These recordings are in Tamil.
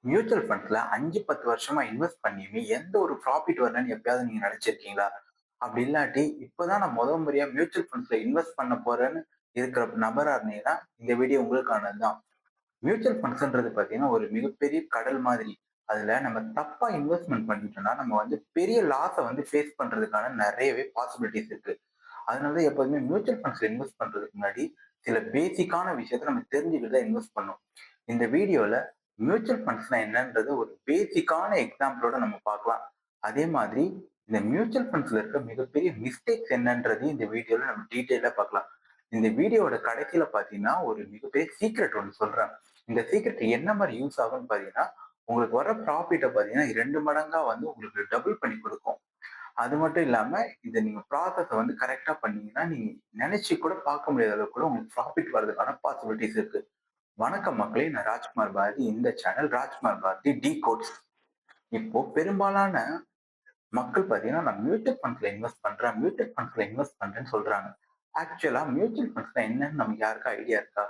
மியூச்சுவல் ஃபண்ட்ஸ்ல 5, 10 வருஷமா இன்வெஸ்ட் பண்ணியுமே எந்த ஒரு ப்ராஃபிட் வரலன்னு எப்பயாவது நீங்க நெனச்சிருக்கீங்களா? அப்படி இல்லாட்டி, இப்பதான் நான் முறையா மியூச்சுவல் ஃபண்ட்ஸ்ல இன்வெஸ்ட் பண்ண போறேன்னு இருக்கிற நபரா இருந்தீங்கன்னா, இந்த வீடியோ உங்களுக்கானது தான். மியூச்சுவல் ஃபண்ட்ஸ்ன்றது பார்த்தீங்கன்னா, ஒரு மிகப்பெரிய கடல் மாதிரி. அதுல நம்ம தப்பா இன்வெஸ்ட்மென்ட் பண்ணிட்டோம்னா, நம்ம பெரிய லாஸ ஃபேஸ் பண்றதுக்கான நெறையவே பாசிபிலிட்டீஸ் இருக்கு. அதனால தான் எப்போதுமே மியூச்சுவல் ஃபண்ட்ஸ்ல இன்வெஸ்ட் பண்றதுக்கு முன்னாடி, சில பேசிக்கான விஷயத்த நம்ம தெரிஞ்சுக்கிட்டு தான் இன்வெஸ்ட் பண்ணணும். இந்த வீடியோல மியூச்சுவல் ஃபண்ட்ஸ்னா என்னன்றது ஒரு பேசிக்கான எக்ஸாம்பிளோட நம்ம பார்க்கலாம். அதே மாதிரி இந்த மியூச்சுவல் ஃபண்ட்ஸ்ல இருக்க மிகப்பெரிய மிஸ்டேக்ஸ் என்னன்றதையும் இந்த வீடியோல நம்ம டீட்டெயிலா பார்க்கலாம். இந்த வீடியோவோட கடைசியில பார்த்தீங்கன்னா, ஒரு மிகப்பெரிய சீக்ரெட் ஒண்ணு சொல்றேன். இந்த சீக்ரெட் என்ன மாரி யூஸ் ஆகும்ன்னு பார்த்தீங்கன்னா, உங்களுக்கு வர ப்ராஃபிட்ட பார்த்தீங்கன்னா 2 மடங்கா உங்களுக்கு டபுள் பண்ணி குடுக்கும். அது மட்டும் இல்லாம, இத நீங்க ப்ராசஸ கரெக்ட்டா பண்ணீங்கன்னா, நீங்க நெனச்சு கூட பார்க்க முடியாத அளவுக்கு கூட உங்களுக்கு ப்ராஃபிட் வரதுக்கான பாசிபிலிட்டீஸ் இருக்கு. வணக்கம் மக்களே! நான் ராஜ்குமார் பாரதி. இந்த சேனல் ராஜ்குமார் பாரதி டிகோட்ஸ். இப்போ பெரும்பாலான மக்கள் பார்த்தீங்கன்னா, நான் மியூச்சுவல் ஃபண்ட்ஸ்ல இன்வெஸ்ட் பண்றேன், மியூச்சுவல் ஃபண்ட்ஸ்ல இன்வெஸ்ட் பண்றேன்னு சொல்றாங்க. ஆக்சுவலா மியூச்சுவல் ஃபண்ட்ஸ்னா என்னன்னு நமக்கு யாருக்கா ஐடியா இருக்கா?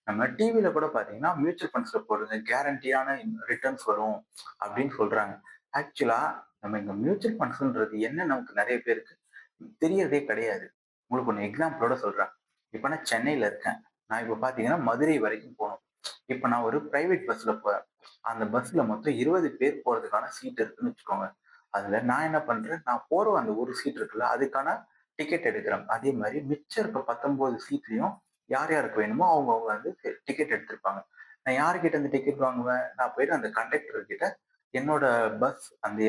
நம்ம டிவில கூட பார்த்தீங்கன்னா, மியூச்சுவல் ஃபண்ட்ஸ்ல போடுங்க கேரண்டியான ரிட்டர்ன்ஸ் வரும் அப்படின்னு சொல்றாங்க. ஆக்சுவலா நம்ம இங்க மியூச்சுவல் ஃபண்ட்ஸ்ன்றது என்னன்னு நமக்கு நெறைய பேருக்கு தெரியறதே கிடையாது. உங்களுக்கு ஒண்ணு எக்ஸாம்பிளோட சொல்றேன். இப்ப நான் சென்னையில இருக்கேன். நான் இப்ப பார்த்தீங்கன்னா, மதுரை வரைக்கும் போணும். இப்ப நான் ஒரு பிரைவேட் பஸ்ல போறேன். அந்த பஸ்ல மொத்தம் 20 பேர் போறதுக்கான சீட் இருக்குன்னு வச்சுக்கோங்க. அதுல நான் என்ன பண்றேன், நான் போற அந்த ஒரு சீட் இருக்குல்ல, அதுக்கான டிக்கெட் எடுக்கிறேன். அதே மாரி மிச்சம் இருக்க 19 சீட்லயும் யார் யாருக்கு வேணுமோ அவங்கவங்க டிக்கெட் எடுத்திருப்பாங்க. நான் யார்கிட்ட இருந்து டிக்கெட் வாங்குவேன்? நான் போயிட்டு அந்த கண்டக்டர் கிட்ட என்னோட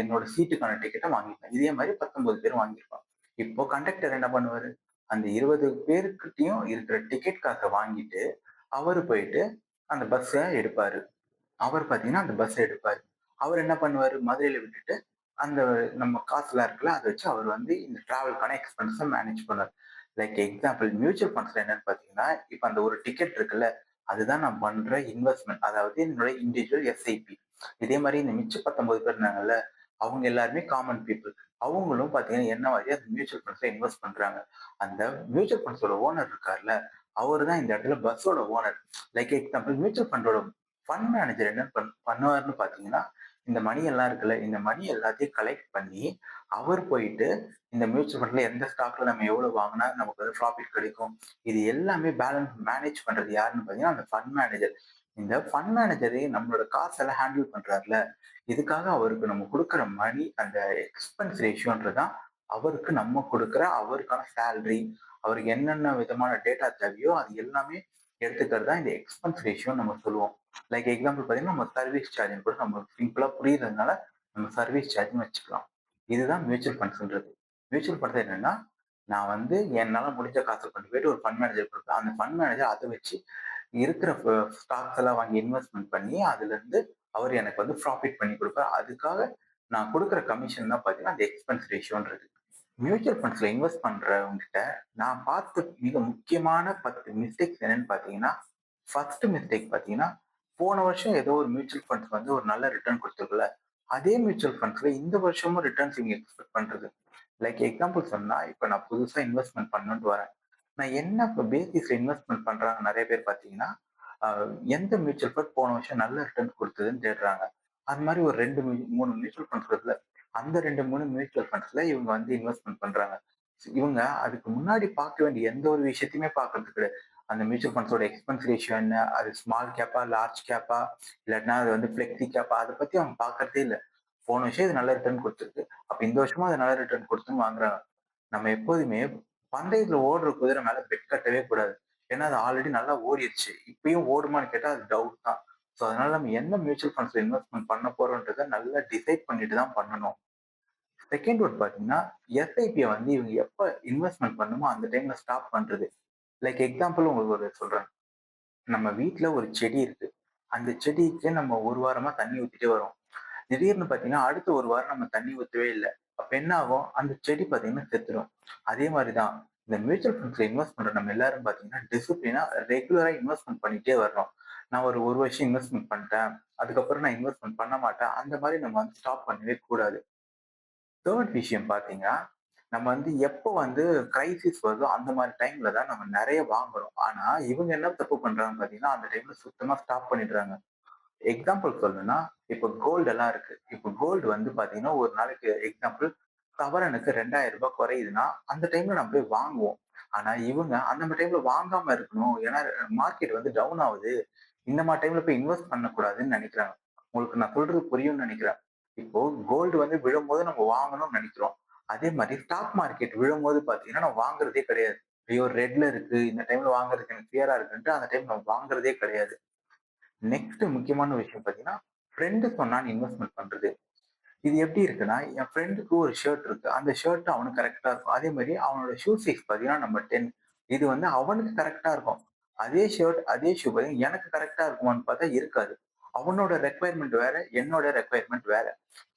என்னோட சீட்டுக்கான டிக்கெட்ட வாங்கிப்பேன். இதே மாரி 19 பேரும் வாங்கியிருப்பாங்க. இப்போ கண்டக்டர் என்ன பண்ணுவாரு? அந்த 20 பேருக்கிட்டயும் இருக்கிற டிக்கெட் காச வாங்கிட்டு, அவரு போயிட்டு அந்த பஸ்ஸ எடுப்பாரு. அவர் பார்த்தீங்கன்னா, அந்த பஸ் எடுப்பாரு. அவர் என்ன பண்ணுவாரு, மதுரையில விட்டுட்டு, அந்த நம்ம காசுலாம் இருக்குல்ல, அத வச்சு அவர் இந்த டிராவலுக்கான எக்ஸ்பென்ஸ மேனேஜ் பண்ணுவாரு. லைக் எக்ஸாம்பிள் மியூச்சுவல் ஃபண்ட்ஸ்ல என்னன்னு பார்த்தீங்கன்னா, இப்ப அந்த ஒரு டிக்கெட் இருக்குல்ல, அதுதான் நான் பண்ற இன்வெஸ்ட்மென்ட். அதாவது என்னோட இண்டிவிஜுவல் எஸ்ஐபி. இதே மாரி இந்த மிச்ச 19 பேர் இருந்தாங்கல்ல, அவங்க எல்லாருமே காமன் பீப்பிள். அவங்களும் பார்த்தீங்கன்னா, என்ன மாரியே அந்த மியூச்சுவல் ஃபண்ட்ஸ்ல இன்வெஸ்ட் பண்றாங்க. அந்த மியூச்சுவல் ஃபண்ட்ஸோட ஓனர் இருக்கார்ல, அவரு தான் இந்த இடத்துல பஸ்ஸோட ஓனர். லைக் எக்ஸாம்பிள் மியூச்சுவல் ஃபண்டோட ஃபண்ட் மேனேஜர் என்ன பண்ணுவாருன்னு பார்த்தீங்கன்னா, இந்த மணி எல்லாம் இருக்குல்ல, இந்த மணி எல்லாத்தையும் கலெக்ட் பண்ணி, அவர் போயிட்டு இந்த மியூச்சுவல் ஃபண்ட்ல எந்த ஸ்டாக்ல நம்ம எவ்வளவு வாங்குனா நமக்கு ப்ராஃபிட் கிடைக்கும். இது எல்லாமே பேலன்ஸ் மேனேஜ் பண்றது யாருன்னு பார்த்தீங்கன்னா, அந்த ஃபண்ட் மேனேஜர். இந்த ஃபண்ட் மேனேஜரே நம்மளோட காசெல்லாம் ஹேண்டில் பண்றார்ல, இதுக்காக அவருக்கு நம்ம குடுக்குற மணி அந்த எக்ஸ்பென்ஸ் ரேஷியோன்றது தான் அவருக்கு நம்ம குடுக்குற அவருக்கான சேலரி, அவருக்கு என்னென்ன விதமான டேட்டா தேவையோ அது எல்லாமே எடுத்துக்கிறது தான் இந்த எக்ஸ்பென்ஸ் ரேஷியோன்னு நம்ம சொல்லுவோம். லைக் எக்ஸாம்பிள் பார்த்தீங்கன்னா, நம்ம சர்வீஸ் சார்ஜ்ன்னு கூட நம்ம சிம்பிளா புரியிறதுனால நம்ம சர்வீஸ் சார்ஜ்ன்னு வச்சுக்கலாம். இதுதான் மியூச்சுவல் ஃபண்ட்ஸ்ன்றது. மியூச்சுவல் ஃபண்ட்ஸ் என்னன்னா, நான் என்னால முடிஞ்ச காச கொண்டு போயிட்டு ஒரு ஃபண்ட் மேனேஜர் குடுப்பேன். அந்த ஃபண்ட் மேனேஜர் அத வச்சு இருக்கிற ஸ்டாக்ஸ் எல்லாம் வாங்கி இன்வெஸ்ட்மென்ட் பண்ணி, அதுலருந்து அவரு எனக்கு ப்ராஃபிட் பண்ணி குடுப்பார். அதுக்காக நான் குடுக்குற கமிஷன் தான் பார்த்தீங்கன்னா, அந்த எக்ஸ்பென்ஸ் ரேஷியோன்றது. மியூச்சுவல் ஃபண்ட்ஸ்ல இன்வெஸ்ட் பண்றவங்ககிட்ட நான் பார்த்த மிக முக்கியமான 10 மிஸ்டேக்ஸ் என்னன்னு பார்த்தீங்கன்னா, ஃபர்ஸ்ட் மிஸ்டேக் பார்த்தீங்கன்னா, போன வருஷம் ஏதோ ஒரு மியூச்சுவல் ஃபண்ட்ஸ் ஒரு நல்ல ரிட்டர்ன் குடுத்திருக்குல்ல, அதே மியூச்சுவல் ஃபண்ட்ஸ்ல இந்த வருஷமும் ரிட்டர்ன்ஸ் இவங்க எக்ஸ்பெக்ட் பண்றது. லைக் எக்ஸாம்பிள் சொன்னா, இப்ப நான் புதுசா இன்வெஸ்ட்மென்ட் பண்ணணும்னு வரேன். நான் என்ன இப்ப பேசிஸ்ல இன்வெஸ்ட்மென்ட் பண்றாங்க நெறைய பேர் பார்த்தீங்கன்னா, அ எந்த மியூச்சுவல் ஃபண்ட் போன வருஷம் நல்ல ரிட்டர்ன் குடுத்ததுன்னு தேடுறாங்க. அது மாரி ஒரு 2 3 மியூச்சுவல் ஃபண்ட்ஸ் இருக்குல்ல, அந்த 2, 3 மியூச்சுவல் ஃபண்ட்ஸ்ல இவங்க இன்வெஸ்ட்மென்ட் பண்றாங்க. இவங்க அதுக்கு முன்னாடி பார்க்க வேண்டிய எந்த ஒரு விஷயத்தையுமே பார்க்கறது கிடையாது. அந்த மியூச்சுவல் ஃபண்ட்ஸோட எக்ஸ்பென்ஸ் ரேஷியோ என்ன? அது ஸ்மால் கேப்பா? லார்ஜ் கேப்பா? இல்லாட்டினா அது ஃப்ளெக்ஸி கேப்பா? அத பத்தி அவங்க பார்க்கறதே இல்ல. போன வருஷம் இது நல்ல ரிட்டர்ன் குடுத்திருக்கு. அப்ப இந்த வருஷமும் அது நல்ல ரிட்டர்ன் குடுத்துன்னு வாங்குறாங்க. நம்ம எப்போதுமே பந்தயத்துல ஓடுற குதிரை மேல பெட் கட்டவே கூடாது. ஏன்னா அது ஆல்ரெடி நல்லா ஓடிருச்சு. இப்பயும் ஓடுமான்னு கேட்டா அது டவுட் தான். ஸோ அதனால நம்ம என்ன மியூச்சுவல் ஃபண்ட்ஸ்ல இன்வெஸ்ட்மென்ட் பண்ண போறோம்ன்றத நல்லா டிசைட் பண்ணிட்டு தான் பண்ணணும். செகண்ட் ஒன் பார்த்தீங்கன்னா, எஸ்ஐபிய இவங்க எப்ப இன்வெஸ்ட்மென்ட் பண்ணணுமோ அந்த டைம்ல ஸ்டாப் பண்றது. லைக் எக்ஸாம்பிள் உங்களுக்கு ஒரு சொல்றேன். நம்ம வீட்ல ஒரு செடி இருக்கு. அந்த செடிக்கு நம்ம 1 வாரமா தண்ணி ஊத்திட்டே வரோம். திடீர்னு பார்த்தீங்கன்னா, அடுத்த 1 வாரம் நம்ம தண்ணி ஊத்தவே இல்ல. அப்ப என்ன ஆகும்? அந்த செடி பார்த்தீங்கன்னா செத்துரும். அதே மாரி தான் இந்த மியூச்சுவல் ஃபண்ட்ஸ்ல இன்வெஸ்ட் பண்ற நம்ம எல்லாரும் பார்த்தீங்கன்னா, டிசிப்ளினா ரெகுலரா இன்வெஸ்ட்மென்ட் பண்ணிட்டே வரணும். நான் ஒரு 1 வருஷம் இன்வெஸ்ட்மென்ட் பண்ணிட்டேன். அதுக்கப்புறம் நான் இன்வெஸ்ட்மென்ட் பண்ண மாட்டேன். அந்த மாரி நம்ம ஸ்டாப் பண்ணவே கூடாது. 3 விஷயம் பார்த்தீங்கன்னா, நம்ம எப்போ கிரைசிஸ் வருதோ அந்த மாரி டைம்ல தான் நம்ம நெறைய வாங்குறோம். ஆனா, இவங்க என்ன தப்பு பண்றாங்க பார்த்தீங்கன்னா, அந்த டைம்ல சுத்தமா ஸ்டாப் பண்ணிடுறாங்க. எக்ஸாம்பிள் சொல்லணும்னா, இப்ப கோல்டு எல்லாம் இருக்கு. இப்ப கோல்டு வந்து பார்த்தீங்கன்னா, ஒரு நாளைக்கு எக்ஸாம்பிள் சவரனுக்கு ரூ. 2000 குறையுதுன்னா, அந்த டைம்ல நம்ம போய் வாங்குவோம். ஆனா இவங்க அந்த டைம்ல வாங்காம இருக்கணும். ஏன்னா மார்க்கெட் வந்து டவுன் ஆவுது. இந்த மாரி டைம்ல போய் இன்வெஸ்ட் பண்ணக்கூடாதுன்னு நெனைக்கிறாங்க. உங்களுக்கு நான் சொல்றது புரியும்னு நெனைக்கிறேன். இப்போ கோல்டு வந்து விழும்போது நம்ம வாங்கணும்னு நெனைக்கிறோம். அதே மாரி ஸ்டாக் மார்க்கெட் விழும்போது பார்த்தீங்கன்னா, நம்ம வாங்குறதே கிடையாது. ஐயோ! ரெட்ல இருக்கு. இந்த டைம்ல வாங்குறதுக்கு எனக்கு ஃபியரா இருக்குன்ட்டு அந்த டைம் நம்ம வாங்குறதே கிடையாது. நெக்ஸ்ட் முக்கியமான விஷயம் பார்த்தீங்கன்னா, ஃப்ரெண்ட் சொன்னான்னு இன்வெஸ்ட்மென்ட் பண்றது. இது எப்படி இருக்குன்னா, என் ஃப்ரெண்டுக்கு ஒரு ஷர்ட் இருக்கு. அந்த ஷர்ட் அவனுக்கு கரெக்ட்டா இருக்கும். அதே மாரி அவனோட ஷூ சைஸ் பார்த்தீங்கன்னா, நம்பர் 10. இது வந்து அவனுக்கு கரெக்ட்டா இருக்கும். அதே ஷர்ட், அதே ஷூ பார்த்தீங்கன்னா, எனக்கு கரெக்ட்டா இருக்குமான்னு பார்த்தா இருக்காது. அவனோட ரெக்வயர்மென்ட் வேற, என்னோட ரெக்வயர்மென்ட் வேற.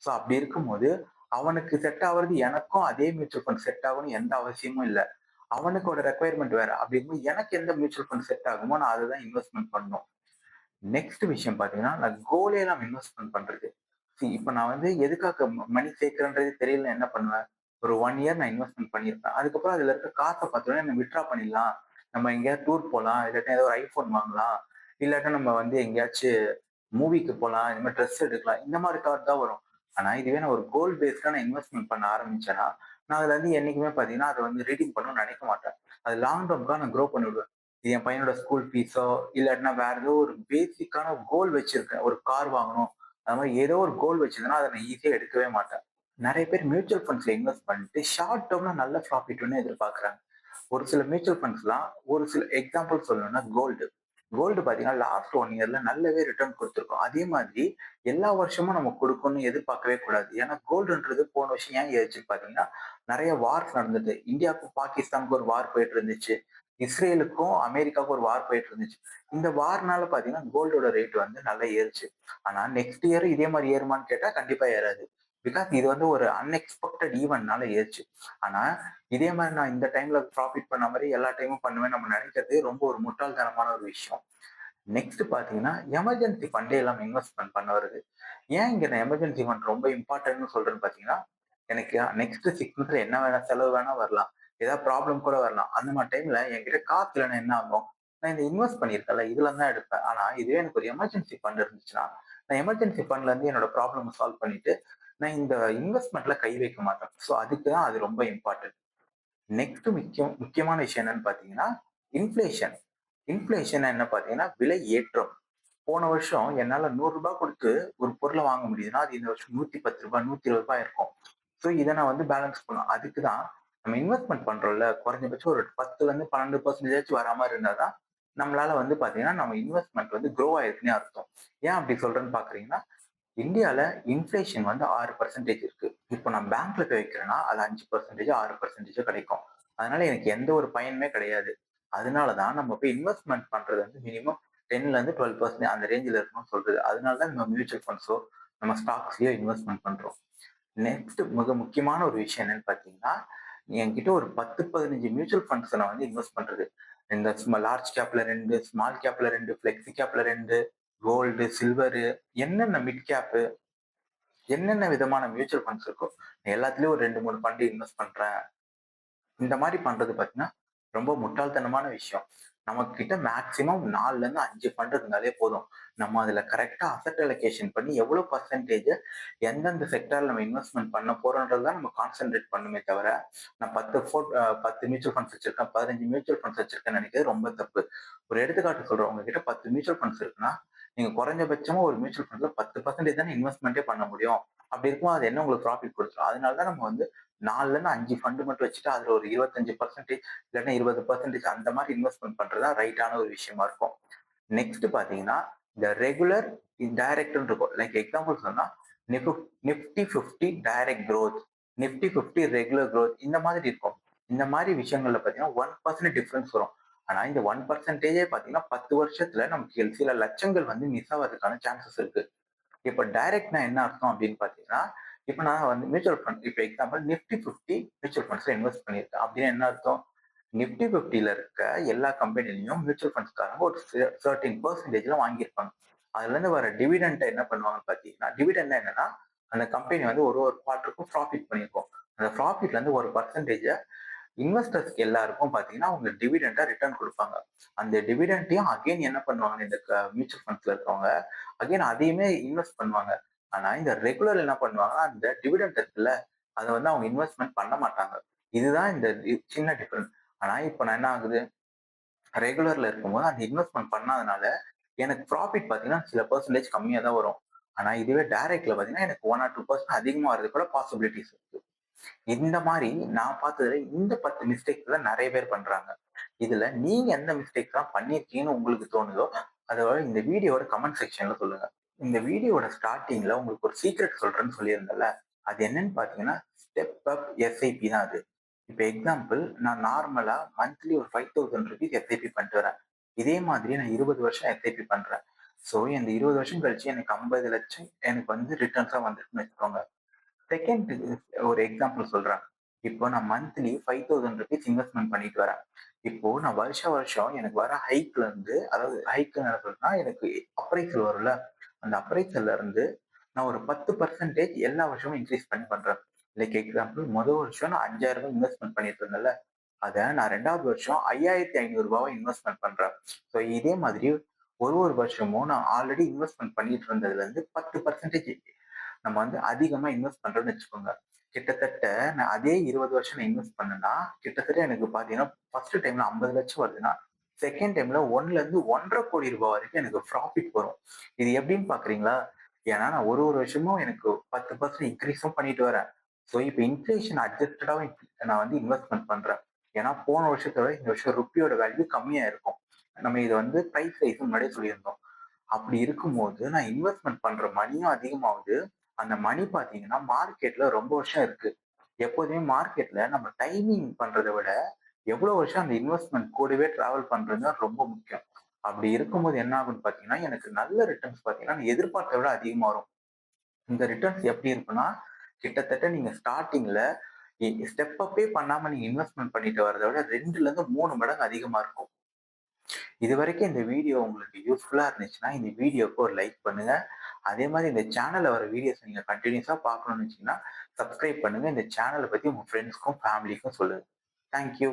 ஸோ அப்படி இருக்கும்போது, அவனுக்கு செட் ஆவுறது எனக்கும் அதே மியூச்சுவல் ஃபண்ட் செட் ஆகணும்னு எந்த அவசியமும் இல்ல. அவனுக்கோட ரெக்வயர்மென்ட் வேற. அப்படி இருக்கும்போது எனக்கு எந்த மியூச்சுவல் ஃபண்ட் செட் ஆகுமோ, நான் அதுதான் இன்வெஸ்ட்மென்ட் பண்ணணும். நெக்ஸ்ட் விஷயம் பார்த்தீங்கன்னா, நான் கோலே நம்ம இன்வெஸ்ட்மென்ட் பண்றது. இப்ப நான் வந்து எதுக்காக மணி சேர்க்கிறேன்றதே தெரியல என்ன பண்ணுவேன்? ஒரு 1 இயர் நான் இன்வெஸ்ட்மென்ட் பண்ணியிருப்பேன். அதுக்கப்புறம் அதுல இருக்க காச பார்த்தோனே நம்ம வித்ட்ரா பண்ணிடலாம். நம்ம எங்கேயாவது டூர் போலாம். இல்லாட்டா ஏதோ ஒரு ஐஃபோன் வாங்கலாம். இல்லாட்டா நம்ம வந்து எங்கேயாச்சு மூவிக்கு போலாம். இந்த மாரி ட்ரெஸ் எடுக்கலாம். இந்த மாரி தாட் தான் வரும். ஆனா இதுவே நான் ஒரு கோல் பேஸ்டா நான் இன்வெஸ்ட்மென்ட் பண்ண ஆரம்பிச்சேன்னா, நான் அதுல இருந்து என்னைக்குமே பார்த்தீங்கன்னா, அத வந்து ரீடீம் பண்ணணும்னு நினைக்க மாட்டேன். அது லாங் டெர்ம்க்காக நான் குரோ பண்ணி விடுவேன். இது என் பையனோட ஸ்கூல் ஃபீஸோ, இல்லாட்டினா வேற ஏதோ ஒரு பேசிக்கான கோல் வச்சிருக்கேன். ஒரு கார் வாங்கணும். அது மாரி ஏதோ ஒரு கோல் வச்சிருந்தேன்னா, அத நான் ஈஸியா எடுக்கவே மாட்டேன். நெறைய பேர் மியூச்சுவல் ஃபண்ட்ஸ்ல இன்வெஸ்ட் பண்ணிட்டு ஷார்ட் டெர்ம்ல நல்ல ப்ராஃபிட் வேணும்னு எதிர்பார்க்குறாங்க. ஒரு சில மியூச்சுவல் ஃபண்ட்ஸ்லாம் ஒரு சில எக்ஸாம்பிள் சொல்லணும்னா கோல்டு. கோல்டு பார்த்தீங்கன்னா, லாஸ்ட் 1 இயர்ல நல்லாவே ரிட்டர்ன் குடுத்துருக்கும். அதே மாதிரி எல்லா வருஷமும் நம்ம குடுக்கும்னு எதிர்பார்க்கவே கூடாது. ஏன்னா கோல்டுன்றது போன வருஷம் ஏன் ஏறுச்சுன்னு பார்த்தீங்கன்னா, நெறைய வார்ஸ் நடந்தது. இந்தியாவுக்கும் பாகிஸ்தானுக்கும் ஒரு வார் போயிட்டு இருந்துச்சு. இஸ்ரேலுக்கும் அமெரிக்காவுக்கும் ஒரு வார் போயிட்டு இருந்துச்சு. இந்த வார்னால பார்த்தீங்கன்னா, கோல்டோட ரேட் வந்து நல்லா ஏறுச்சு. ஆனா நெக்ஸ்ட் இயர் இதே மாரி ஏறுமான்னு கேட்டா கண்டிப்பா ஏறாது. பிகாஸ் இது வந்து ஒரு அன்எக்ஸ்பெக்டட் ஈவென்ட்னால ஏறுச்சு. ஆனா இதே மாரி நான் இந்த டைம்ல ப்ராஃபிட் பண்ண மாரி எல்லா டைமும் பண்ணுவேன்னு நம்ம நெனைக்கிறதே ரொம்ப ஒரு முட்டாள்தனமான ஒரு விஷயம். நெக்ஸ்ட் பார்த்தீங்கன்னா, எமர்ஜென்சி ஃபண்டே இல்லாம இன்வெஸ்ட்மென்ட் பண்ண வருது. ஏன் இங்க நான் எமர்ஜென்சி ஃபண்ட் ரொம்ப இம்பார்ட்டன்ட்ன்னு சொல்றேன்னு பார்த்தீங்கன்னா, எனக்கு நெக்ஸ்ட் 6 மந்த்ஸ்ல என்ன வேணா செலவு வேணா வரலாம். ஏதாவது ப்ராப்ளம் கூட வரலாம். அந்த மாரி டைம்ல என்கிட்ட காசு இல்லன்னா என்ன ஆகும்? நான் இந்த இன்வெஸ்ட் பண்ணியிருக்கேன்ல, இதுல தான் எடுப்பேன். ஆனா இதுவே எனக்கு ஒரு எமர்ஜென்சி ஃபண்ட் இருந்துச்சுன்னா, நான் எமர்ஜென்சி ஃபண்ட்ல இருந்து என்னோட ப்ராப்ளம சால்வ் பண்ணிட்டு, நான் இந்த இன்வெஸ்ட்மென்ட்ல கை வைக்க மாட்டேன். ஸோ அதுக்கு தான் அது ரொம்ப இம்பார்ட்டன்ட். நெக்ஸ்ட் முக்கியமான விஷயம் என்னன்னு பார்த்தீங்கன்னா, இன்ஃப்ளேஷன். இன்ஃப்ளேஷன் என்ன பார்த்தீங்கன்னா, விலை ஏற்றம். போன வருஷம் என்னால ரூ. 100 குடுத்து ஒரு பொருள வாங்க முடியுதுன்னா, அது இந்த வருஷம் ரூ. 110 ரூ. 120 இருக்கும். ஸோ இத நான் வந்து பேலன்ஸ் பண்ணணும். அதுக்கு தான் நம்ம இன்வெஸ்ட்மென்ட் பண்றோம்ல, குறைஞ்சபட்சம் ஒரு 10லருந்து 12% வரா மாரி இருந்தா தான், நம்மளால வந்து பார்த்தீங்கன்னா, நம்ம இன்வெஸ்ட்மென்ட் வந்து குரோ ஆயிருக்குன்னே அர்த்தம். ஏன் அப்படி சொல்றேன்னு பார்க்குறீங்கன்னா, இந்தியால இன்ஃப்ளேஷன் வந்து 6% இருக்கு. இப்போ நான் பேங்க்ல போய் வைக்கிறேன்னா, அது 5% 6% கிடைக்கும். அதனால எனக்கு எந்த ஒரு பயனுமே கிடையாது. அதனால தான் நம்ம போய் இன்வெஸ்ட்மென்ட் பண்றது வந்து மினிமம் 10லருந்து 12% அந்த ரேஞ்சுல இருக்கணும்னு சொல்றது. அதனால தான் நம்ம மியூச்சுவல் ஃபண்ட்ஸோ, நம்ம ஸ்டாக்ஸ்லயோ இன்வெஸ்ட்மென்ட் பண்றோம். நெக்ஸ்ட் மிக முக்கியமான ஒரு விஷயம் என்னன்னு பார்த்தீங்கன்னா, என்கிட்ட ஒரு 10, 15 மியூச்சுவல் ஃபண்ட்ஸ் நான் வந்து இன்வெஸ்ட் பண்றது. இந்த லார்ஜ் கேப்ல 2, ஸ்மால் கேப்ல 2, ஃப்ளெக்ஸி கேப்ல 2, கோல்டு, சில்வரு, என்னென்ன மிட் கேப் என்னென்ன விதமான மியூச்சுவல் ஃபண்ட்ஸ் இருக்கோ, எல்லாத்துலயும் ஒரு 2, 3 ஃபண்ட் இன்வெஸ்ட் பண்றேன். இந்த மாரி பண்றது பார்த்தீங்கன்னா, ரொம்ப முட்டாள்தனமான விஷயம். நம்மகிட்ட மேக்ஸிமம் 4லருந்து 5 ஃபண்ட் இருந்தாலே போதும். நம்ம அதுல கரெக்ட்டா அசெட் அலோகேஷன் பண்ணி எவ்வளோ பெர்சன்டேஜ் எந்தெந்த செக்டார்ல நம்ம இன்வெஸ்ட்மென்ட் பண்ண போறோம்ன்றத தான் நம்ம கான்சன்ட்ரேட் பண்ணுமே தவிர, நான் 10 மியூச்சுவல் ஃபண்ட்ஸ் வச்சிருக்கேன், 15 மியூச்சுவல் ஃபண்ட்ஸ் வச்சிருக்கேன்னு நெனைக்கிறது ரொம்ப தப்பு. ஒரு எடுத்துக்காட்டு சொல்றேன். உங்ககிட்ட 10 மியூச்சுவல் ஃபண்ட்ஸ் இருக்குன்னா, நீங்க குறைஞ்சபட்சமா ஒரு மியூச்சுவல் ஃபண்ட்ல 10% தானே இன்வெஸ்ட்மென்ட்டே பண்ண முடியும். அப்படி இருக்கும்போது அது என்ன உங்களுக்கு ப்ராஃபிட் குடுத்துரும். அதனால தான் நம்ம வந்து 4லருந்து 5 ஃபண்ட் மட்டும் வச்சுட்டு அதுல ஒரு 25% இல்லன்னா 20% அந்த மாரி இன்வெஸ்ட்மென்ட் பண்றது தான் ரைட்டான ஒரு விஷயமா இருக்கும். நெக்ஸ்ட் பார்த்தீங்கன்னா, இந்த ரெகுலர், டைரக்ட்ன்னு இருக்கும். லைக் எக்ஸாம்பிள் சொன்னா, Nifty 50 direct growth, Nifty 50 regular growth இந்த மாதிரி இருக்கும். இந்த மாரி விஷயங்கள்ல பார்த்தீங்கன்னா, 1% டிஃபரன்ஸ் வரும். ஆனா இந்த 1%ஏ பார்த்தீங்கன்னா, 10 வருஷத்துல நமக்கு சில லட்சங்கள் வந்து மிஸ் ஆவதற்கான சான்சஸ் இருக்கு. இப்ப டைரக்ட்னா என்ன அர்த்தம் அப்படின்னு பார்த்தீங்கன்னா, இப்ப நான் வந்து மியூச்சுவல் ஃபண்ட் இப்ப எக்ஸாம்பிள் நிஃப்டி 50 மியூச்சுவல் ஃபண்ட்ஸ்ல இன்வெஸ்ட் பண்ணியிருக்கேன். அப்படின்னா என்ன அர்த்தம்? நிஃப்டி 50ல இருக்க எல்லா கம்பெனிலயும் மியூச்சுவல் ஃபண்ட்ஸ்காரங்க ஒரு சர்டைன் பெர்சன்டேஜ்ல வாங்கியிருப்பாங்க. அதுலேருந்து வர டிவிடெண்ட்ட என்ன பண்ணுவாங்கன்னு பார்த்தீங்கன்னா, டிவிடெண்ட்னா என்னன்னா, அந்த கம்பெனி வந்து ஒரு ஒரு குவார்ட்டருக்கும் ப்ராஃபிட் பண்ணியிருக்கும். அந்த ப்ராஃபிட்ல இருந்து ஒரு பெர்சன்டேஜ இன்வெஸ்டர்ஸ்க்கு எல்லாருக்கும் பார்த்தீங்கன்னா, அவங்க டிவிடெண்டா ரிட்டர்ன் குடுப்பாங்க. அந்த டிவிடெண்ட்டையும் அகைன் என்ன பண்ணுவாங்கன்னா, இந்த மியூச்சுவல் ஃபண்ட்ஸ்ல இருக்கவங்க, அகைன் அதையுமே இன்வெஸ்ட் பண்ணுவாங்க. ஆனா, இந்த ரெகுலர் என்ன பண்ணுவாங்கன்னா, அந்த டிவிடெண்ட் இருக்குல்ல, அத வந்து அவங்க இன்வெஸ்ட்மென்ட் பண்ண மாட்டாங்க. இதுதான் இந்த சின்ன டிஃபரன்ஸ். ஆனா, இப்ப நான் என்ன ஆகுது, ரெகுலர்ல இருக்கும்போது அந்த இன்வெஸ்ட்மென்ட் பண்ணாதனால, எனக்கு ப்ராஃபிட் பார்த்தீங்கன்னா, சில பெர்சன்டேஜ் கம்மியா தான் வரும். ஆனா, இதுவே டைரக்ட்ல பார்த்தீங்கன்னா, எனக்கு 1 ஆர் 2% அதிகமா வரதுக்கு கூட பாசிபிலிட்டீஸ் இருக்கு. இந்த மாரி நான் பார்த்ததுல இந்த 10 மிஸ்டேக்ஸ் தான் நெறைய பேர் பண்றாங்க. இதுல நீங்க எந்த மிஸ்டேக்ஸ்லாம் பண்ணியிருக்கீங்கன்னு உங்களுக்கு தோணுதோ, அத இந்த வீடியோவோட கமெண்ட் செக்ஷன்ல சொல்லுங்க. இந்த வீடியோவோட ஸ்டார்ட்டிங்ல உங்களுக்கு ஒரு சீக்ரெட் சொல்றேன்னு சொல்லியிருந்தேன்ல, அது என்னன்னு பார்த்தீங்கன்னா, ஸ்டெப் அப் எஸ்ஐபி தான் அது. இப்ப எக்ஸாம்பிள் நான் நார்மலா மந்த்லி ஒரு ₹5000 எஸ்ஐபி பண்ணிட்டு வரேன். இதே மாதிரி நான் 20 வருஷம் எஸ்ஐபி பண்றேன். ஸோ இந்த 20 வருஷம் கழிச்சு எனக்கு 50,00,000 எனக்கு ரிட்டர்ன்ஸா வந்திருக்குன்னு வச்சுக்கோங்க. செகண்ட் ஒரு எக்ஸாம்பிள் சொல்றேன். இப்போ நான் மந்த்லி ₹5000 இன்வெஸ்ட்மென்ட் பண்ணிட்டு வரேன். இப்போ நான் வருஷம் வருஷம் எனக்கு வர ஹைக்ல இருந்து அதாவது ஹைக்ன்னு என்ன சொல்றேன்னா, எனக்கு அப்ரைசல் வரும்ல. அந்த அப்ரைசல்ல இருந்து நான் ஒரு 10% எல்லா வருஷமும் இன்கிரீஸ் பண்ணி பண்றேன். லைக் எக்ஸாம்பிள் வருஷம் நான் ₹5000 இன்வெஸ்ட்மென்ட் பண்ணிட்டு இருந்தேன்ல, அத நான் 2வது வருஷம் ரூ. 5,500 இன்வெஸ்ட்மென்ட் பண்றேன். ஸோ இதே மாதிரி ஒரு வருஷமும் நான் ஆல்ரெடி இன்வெஸ்ட்மென்ட் பண்ணிட்டு இருந்ததுல இருந்து 10% நம்ம அதிகமா இன்வெஸ்ட் பண்றோம்னு வச்சுக்கோங்க. கிட்டத்தட்ட நான் அதே 20 வருஷம் நான் இன்வெஸ்ட் பண்ணேன்னா, கிட்டத்தட்ட எனக்கு பார்த்தீங்கன்னா, ஃபர்ஸ்ட் டைம்ல 50,00,000 வருதுன்னா, செகண்ட் டைம்ல 1லருந்து ரூ. 1,50,00,000 வரைக்கும் எனக்கு ப்ராஃபிட் வரும். இது எப்படின்னு பார்க்குறீங்களா? ஏன்னா நான் ஒரு வருஷமும் எனக்கு 10% இன்கிரீஸும் பண்ணிட்டு வரேன். ஸோ இப்ப இன்ஃப்ளேஷன் அட்ஜஸ்டடாவும் நான் இன்வெஸ்ட்மென்ட் பண்றேன். ஏன்னா போன வருஷத்த விட இந்த வருஷம் ருப்பியோட வேல்யூ கம்மியா இருக்கும். நம்ம இத பிரைஸ் ரைஸ் முன்னாடியே சொல்லியிருந்தோம். அப்படி இருக்கும்போது நான் இன்வெஸ்ட்மென்ட் பண்ற மணியும் அதிகமாகுது. அந்த மணி பார்த்தீங்கன்னா, மார்க்கெட்ல ரொம்ப வருஷம் இருக்கு. எப்போதுமே மார்க்கெட்ல நம்ம டைமிங் பண்றத விட, எவ்வளோ வருஷம் அந்த இன்வெஸ்ட்மென்ட் கூடவே டிராவல் பண்றது தான் ரொம்ப முக்கியம். அப்படி இருக்கும்போது என்ன ஆகும்ன்னு பார்த்தீங்கன்னா, எனக்கு நல்ல ரிட்டர்ன்ஸ் பார்த்தீங்கன்னா, நான் எதிர்பார்த்தத விட அதிகமா வரும். இந்த ரிட்டர்ன்ஸ் எப்படி இருக்குன்னா, கிட்டத்தட்ட நீங்க ஸ்டார்ட்டிங்ல ஸ்டெப் அப்பே பண்ணாம நீங்க இன்வெஸ்ட்மென்ட் பண்ணிட்டு வரத விட 2லருந்து 3 மடங்கு அதிகமா இருக்கும். இதுவரைக்கும் இந்த வீடியோ உங்களுக்கு யூஸ்ஃபுல்லா இருந்துச்சுன்னா, இந்த வீடியோக்கு ஒரு லைக் பண்ணுங்க. அதே மாரி இந்த சேனல்ல வர வீடியோஸ் நீங்க கன்டினியூஸா பார்க்கணும்னு வச்சீங்கன்னா, சப்ஸ்கிரைப் பண்ணுங்க. இந்த சேனல பத்தி உங்க ஃப்ரெண்ட்ஸ்க்கும், ஃபேமிலிக்கும் சொல்லுங்க. Thank you.